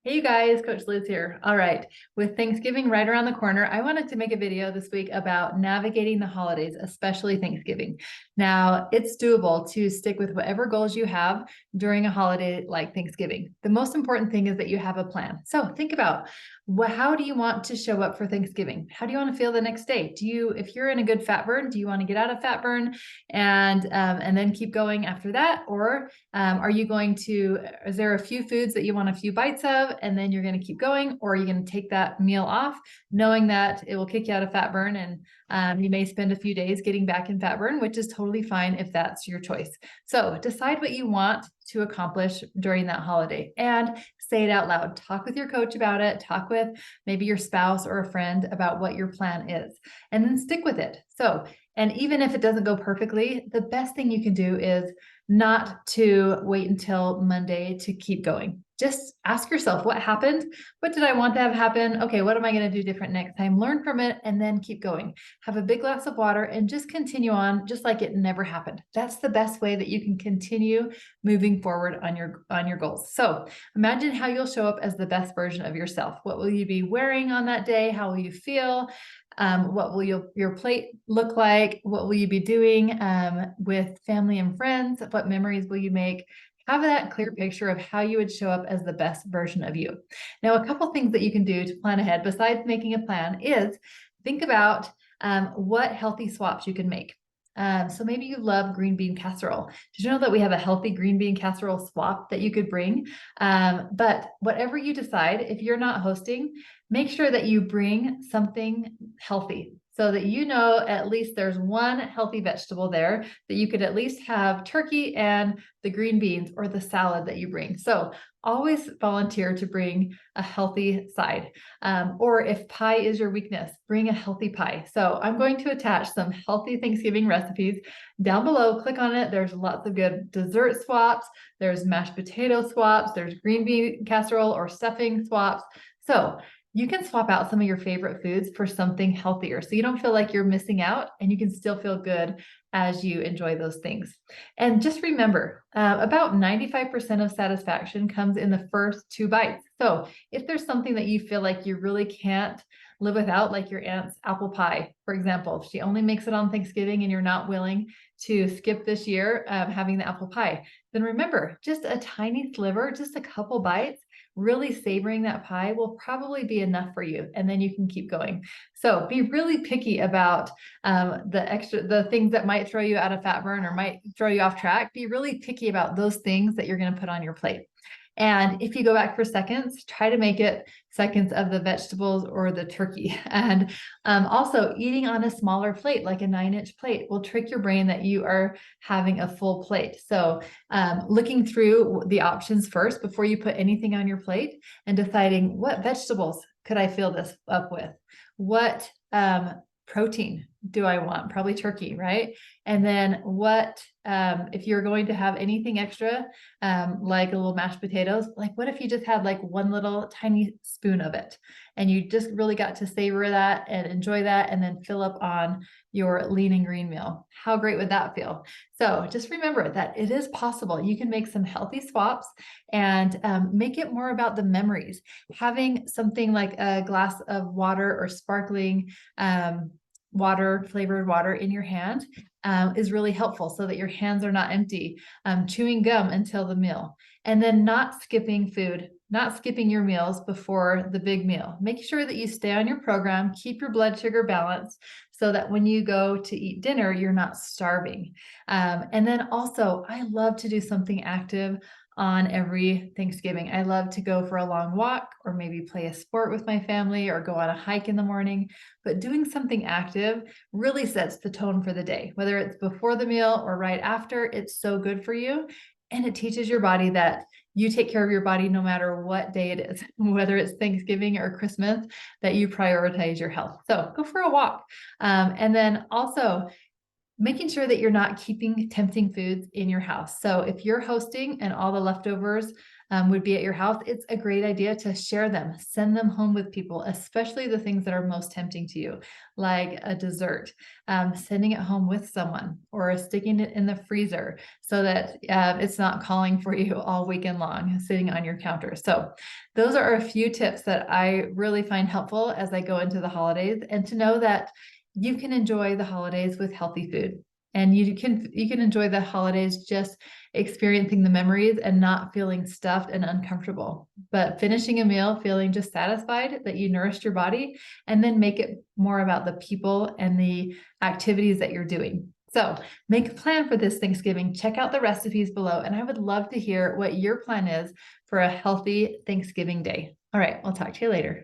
Hey, you guys, Coach Liz here. All right. With Thanksgiving right around the corner, I wanted to make a video this week about navigating the holidays, especially Thanksgiving. Now, it's doable to stick with whatever goals you have during a holiday like Thanksgiving. The most important thing is that you have a plan. So think about how do you want to show up for Thanksgiving? How do you want to feel the next day? If you're in a good fat burn, do you want to get out of fat burn and then keep going after that? Or is there a few foods that you want a few bites of and then you're going to keep going? Or are you going to take that meal off knowing that it will kick you out of fat burn and you may spend a few days getting back in fat burn, which is totally fine if that's your choice. So decide what you want to accomplish during that holiday and say it out loud. Talk with your coach about it. Talk with maybe your spouse or a friend about what your plan is, and then stick with it. And even if it doesn't go perfectly, the best thing you can do is not to wait until Monday to keep going. Just ask yourself, what happened? What did I want to have happen? Okay, what am I going to do different next time? Learn from it and then keep going. Have a big glass of water and just continue on just like it never happened. That's the best way that you can continue moving forward on your goals. So imagine how you'll show up as the best version of yourself. What will you be wearing on that day? How will you feel? What will your plate look like? What will you be doing with family and friends? What memories will you make? Have that clear picture of how you would show up as the best version of you. Now, a couple things that you can do to plan ahead besides making a plan is think about what healthy swaps you can make. So maybe you love green bean casserole. Did you know that we have a healthy green bean casserole swap that you could bring? But whatever you decide, if you're not hosting, make sure that you bring something healthy so that you know at least there's one healthy vegetable there that you could at least have turkey and the green beans or the salad that you bring. So always volunteer to bring a healthy side. Or if pie is your weakness, bring a healthy pie. So I'm going to attach some healthy Thanksgiving recipes down below. Click on it. There's lots of good dessert swaps. There's mashed potato swaps. There's green bean casserole or stuffing swaps. So you can swap out some of your favorite foods for something healthier so you don't feel like you're missing out and you can still feel good as you enjoy those things. And just remember, about 95% of satisfaction comes in the first two bites. So if there's something that you feel like you really can't live without, like your aunt's apple pie, for example, if she only makes it on Thanksgiving and you're not willing to skip this year having the apple pie, then remember, just a tiny sliver, just a couple bites, really savoring that pie will probably be enough for you. And then you can keep going. So be really picky about the things that might throw you out of fat burn or might throw you off track. Be really picky about those things that you're going to put on your plate. And if you go back for seconds, try to make it seconds of the vegetables or the turkey. And also eating on a smaller plate, like a 9-inch plate, will trick your brain that you are having a full plate. So looking through the options first before you put anything on your plate and deciding what vegetables could I fill this up with? What protein do I want? Probably turkey, right? And then if you're going to have anything extra, like a little mashed potatoes, like what if you just had like one little tiny spoon of it and you just really got to savor that and enjoy that and then fill up on your lean and green meal? How great would that feel? So just remember that it is possible. You can make some healthy swaps and make it more about the memories. Having something like a glass of water or sparkling flavored water in your hand is really helpful so that your hands are not empty, chewing gum until the meal, and then not skipping food, not skipping your meals before the big meal. Make sure that you stay on your program, keep your blood sugar balanced so that when you go to eat dinner, you're not starving. And then also, I love to do something active on every Thanksgiving. I love to go for a long walk or maybe play a sport with my family or go on a hike in the morning. But doing something active really sets the tone for the day, whether it's before the meal or right after. It's so good for you. And it teaches your body that you take care of your body no matter what day it is, whether it's Thanksgiving or Christmas, that you prioritize your health. So go for a walk. And then also, making sure that you're not keeping tempting foods in your house. So if you're hosting and all the leftovers would be at your house, it's a great idea to share them, send them home with people, especially the things that are most tempting to you, like a dessert, sending it home with someone or sticking it in the freezer so that it's not calling for you all weekend long, sitting on your counter. So those are a few tips that I really find helpful as I go into the holidays, and to know that you can enjoy the holidays with healthy food. And you can enjoy the holidays just experiencing the memories and not feeling stuffed and uncomfortable, but finishing a meal feeling just satisfied that you nourished your body, and then make it more about the people and the activities that you're doing. So make a plan for this Thanksgiving. Check out the recipes below, and I would love to hear what your plan is for a healthy Thanksgiving day. All right, I'll talk to you later.